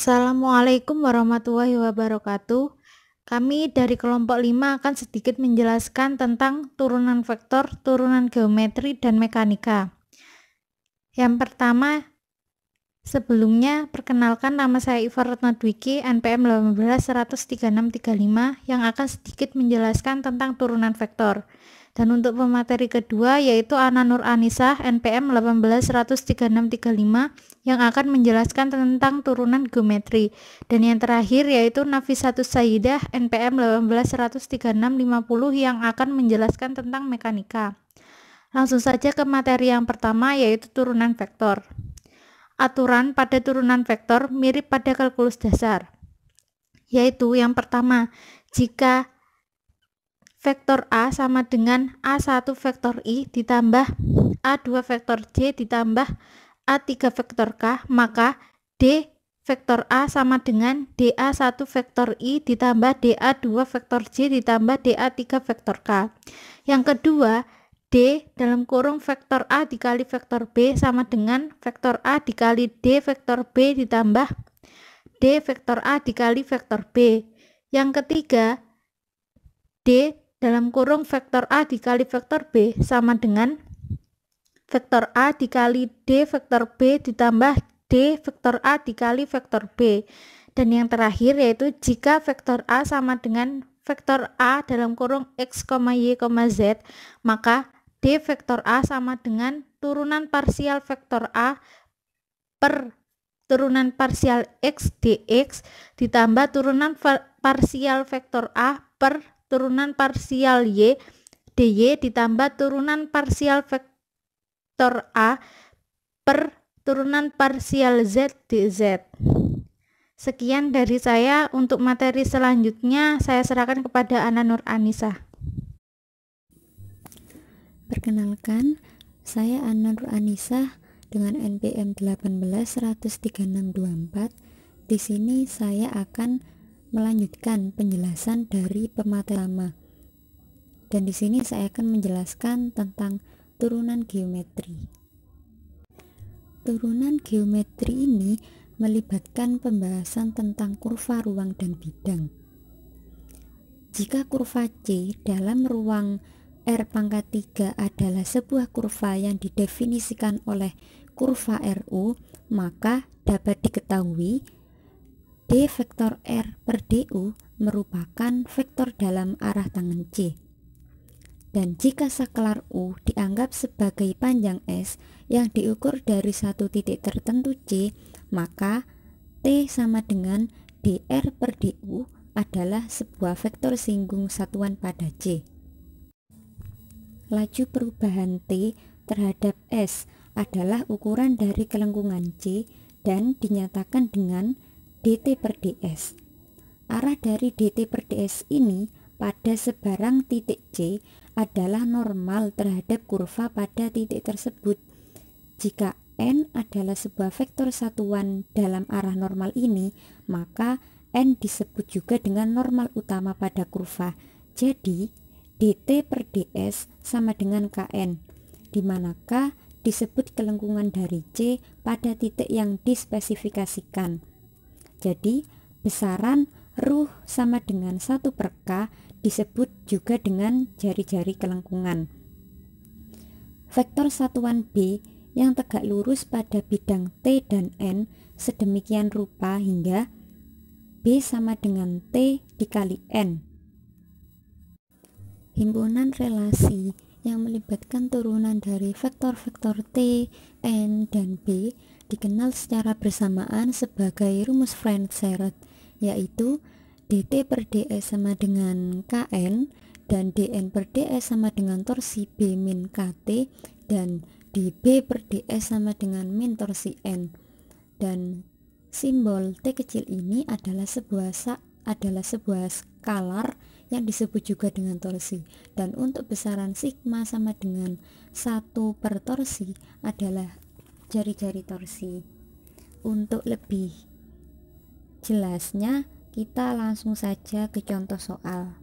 Assalamualaikum warahmatullahi wabarakatuh. Kami dari kelompok 5 akan sedikit menjelaskan tentang turunan vektor, turunan geometri, dan mekanika. Yang pertama, sebelumnya perkenalkan, nama saya Iva Retno Dwiki, NPM 1813635, yang akan sedikit menjelaskan tentang turunan vektor. Dan untuk pemateri kedua yaitu Ana Nur Anisah, NPM 1813635, yang akan menjelaskan tentang turunan geometri. Dan yang terakhir yaitu Nafisatus Sayyidah, NPM 1813650, yang akan menjelaskan tentang mekanika. Langsung saja ke materi yang pertama yaitu turunan vektor. Aturan pada turunan vektor mirip pada kalkulus dasar, yaitu yang pertama, jika vektor A sama dengan A1 vektor I ditambah A2 vektor J ditambah A3 vektor K, maka D vektor A sama dengan DA1 vektor I ditambah DA2 vektor J ditambah DA3 vektor K. Yang kedua, D dalam kurung vektor A dikali vektor B sama dengan vektor A dikali D vektor B ditambah D vektor A dikali vektor B. Yang ketiga, D dalam kurung vektor A dikali vektor B sama dengan vektor A dikali D vektor B ditambah D vektor A dikali vektor B. Dan yang terakhir yaitu jika vektor A sama dengan vektor A dalam kurung X, Y, Z, maka D vektor A sama dengan turunan parsial vektor A per turunan parsial X dx ditambah turunan parsial vektor A per turunan parsial Y dy ditambah turunan parsial vektor A per turunan parsial Z dz. Sekian dari saya. Untuk materi selanjutnya saya serahkan kepada Ana Nur Anisah. Perkenalkan, saya Ana Nur Anisah dengan NPM 1813624. Di sini saya akan melanjutkan penjelasan dari pemateri lama. Dan di sini saya akan menjelaskan tentang turunan geometri. Turunan geometri ini melibatkan pembahasan tentang kurva ruang dan bidang. Jika kurva C dalam ruang R pangkat 3 adalah sebuah kurva yang didefinisikan oleh kurva RU, maka dapat diketahui D vektor R per DU merupakan vektor dalam arah tangen C. Dan jika sakelar U dianggap sebagai panjang S yang diukur dari satu titik tertentu C, maka T sama dengan DR per DU adalah sebuah vektor singgung satuan pada C. Laju perubahan T terhadap S adalah ukuran dari kelengkungan C dan dinyatakan dengan dt per ds. Arah dari dt per ds ini pada sebarang titik C adalah normal terhadap kurva pada titik tersebut. Jika n adalah sebuah vektor satuan dalam arah normal ini, maka n disebut juga dengan normal utama pada kurva. Jadi dt per ds sama dengan kn, di mana k disebut kelengkungan dari C pada titik yang dispesifikasikan. Jadi besaran ruh sama dengan 1 per K disebut juga dengan jari-jari kelengkungan. Vektor satuan B yang tegak lurus pada bidang T dan N sedemikian rupa hingga B sama dengan T dikali N. Himpunan relasi yang melibatkan turunan dari vektor-vektor T, N, dan B dikenal secara bersamaan sebagai rumus Frank-Serret, yaitu dt per ds sama dengan kn dan dn per ds sama dengan torsi B min kt dan db per ds sama dengan min torsi n. Dan simbol T kecil ini adalah sebuah skalar yang disebut juga dengan torsi, dan untuk besaran sigma sama dengan 1 per torsi adalah jari-jari torsi. Untuk lebih jelasnya kita langsung saja ke contoh soal.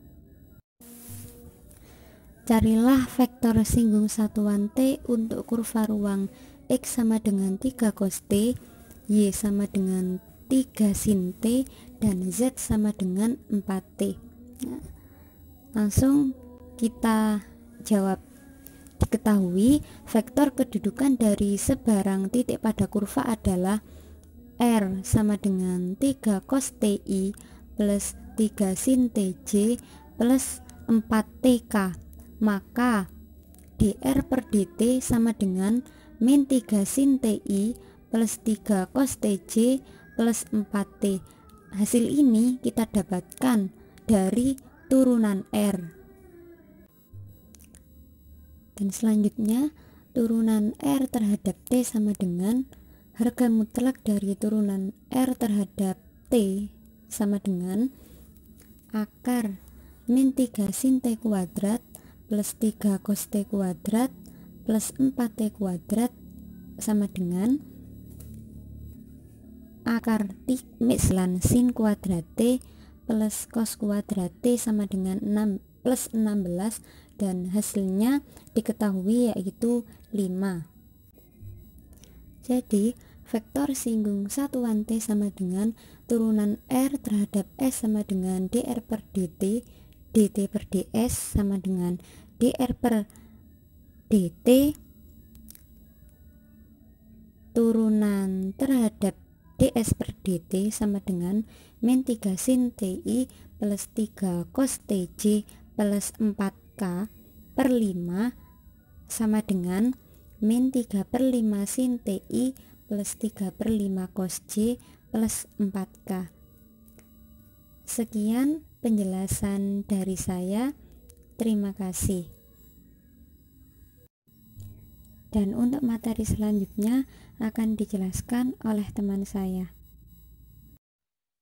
Carilah vektor singgung satuan T untuk kurva ruang X sama dengan 3 cos T, Y sama dengan 3 sin T, dan Z sama dengan 4T. Nah, langsung kita jawab. Diketahui vektor kedudukan dari sebarang titik pada kurva adalah R sama dengan 3 cos TI plus 3 sin TJ plus 4TK. Maka dr per dt sama dengan min 3 sin TI plus 3 cos TJ plus 4T. Hasil ini kita dapatkan dari turunan R. Dan selanjutnya turunan R terhadap T sama dengan harga mutlak dari turunan R terhadap T sama dengan akar min 3 sin T kuadrat plus 3 cos T kuadrat plus 4T kuadrat sama dengan akar mislan sin kuadrat T plus cos kuadrat T sama dengan 6 plus 16, dan hasilnya diketahui yaitu 5. Jadi vektor singgung satuan T sama dengan turunan R terhadap S sama dengan dr per dt, dt per ds sama dengan dr per dt, turunan terhadap ds per dt sama dengan min 3 sin ti plus 3 cos tj plus 4k per 5 sama dengan min 3 per 5 sin ti plus 3 per 5 cos j plus 4k. Sekian penjelasan dari saya. Terima kasih. Dan untuk materi selanjutnya akan dijelaskan oleh teman saya.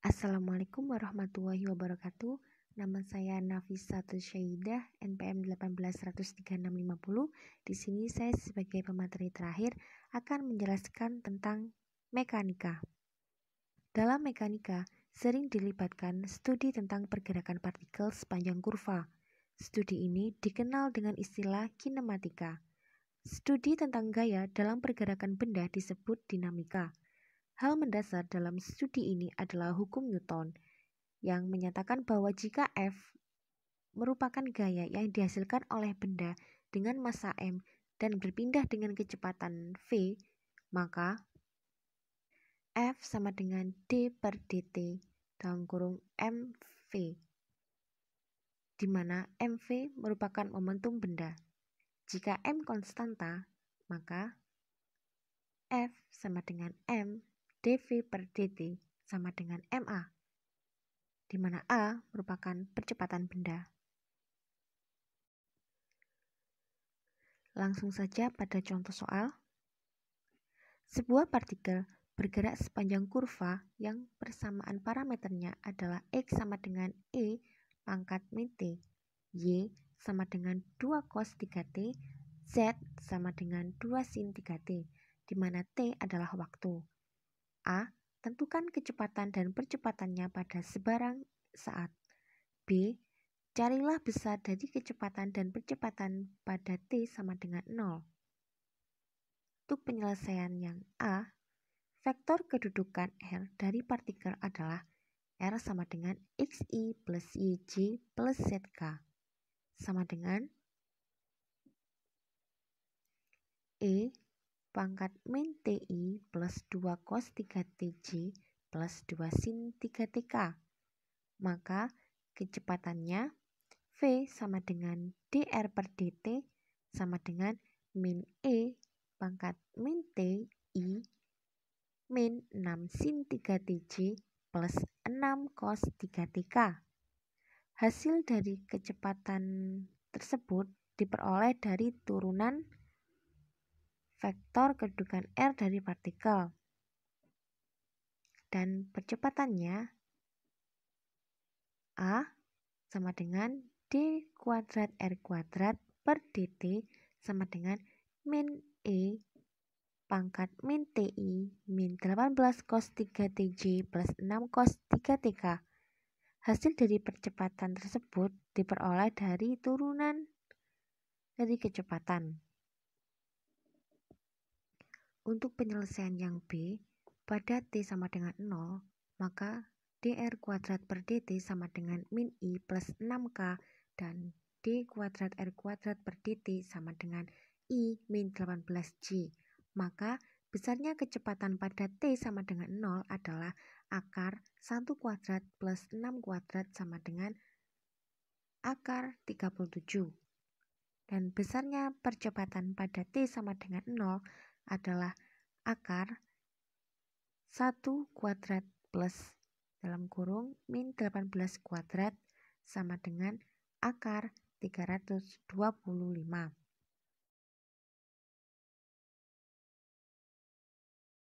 Assalamualaikum warahmatullahi wabarakatuh. Nama saya Nafisatul Syaidah, NPM 1813650. Di sini saya sebagai pemateri terakhir akan menjelaskan tentang mekanika. Dalam mekanika, sering dilibatkan studi tentang pergerakan partikel sepanjang kurva. Studi ini dikenal dengan istilah kinematika. Studi tentang gaya dalam pergerakan benda disebut dinamika. Hal mendasar dalam studi ini adalah hukum Newton, yang menyatakan bahwa jika F merupakan gaya yang dihasilkan oleh benda dengan massa m dan berpindah dengan kecepatan v, maka F sama dengan d per dt dalam kurung mv, di mana mv merupakan momentum benda. Jika m konstanta, maka F sama dengan m dv per dt sama dengan ma, di mana a merupakan percepatan benda. Langsung saja pada contoh soal. Sebuah partikel bergerak sepanjang kurva yang persamaan parameternya adalah X sama dengan E pangkat min T, Y sama dengan 2 cos 3T, Z sama dengan 2 sin 3T, di mana T adalah waktu. A. Tentukan kecepatan dan percepatannya pada sebarang saat. B. Carilah besar dari kecepatan dan percepatan pada T sama dengan 0. Untuk penyelesaian yang A, vektor kedudukan R dari partikel adalah R sama dengan XI plus YJ plus ZK sama dengan E pangkat min TI plus 2 cos 3TJ plus 2 sin 3TK. Maka kecepatannya V sama dengan dr per dt sama dengan min E pangkat min TI min 6 sin 3TJ plus 6 cos 3TK. Hasil dari kecepatan tersebut diperoleh dari turunan vektor kedudukan R dari partikel. Dan percepatannya A sama dengan d kuadrat R kuadrat per dt sama dengan min E pangkat min TI min 18 cos 3TJ plus 6 cos 3TK. Hasil dari percepatan tersebut diperoleh dari turunan dari kecepatan. Untuk penyelesaian yang B, pada T sama dengan 0, maka dr kuadrat per dt sama dengan min I plus 6K dan d kuadrat r kuadrat per dt sama dengan I min 18J. Maka besarnya kecepatan pada T sama dengan 0 adalah akar 1 kuadrat plus 6 kuadrat sama dengan akar 37. Dan besarnya percepatan pada T sama dengan 0 adalah akar 1 kuadrat plus dalam kurung min 18 kuadrat sama dengan akar 325.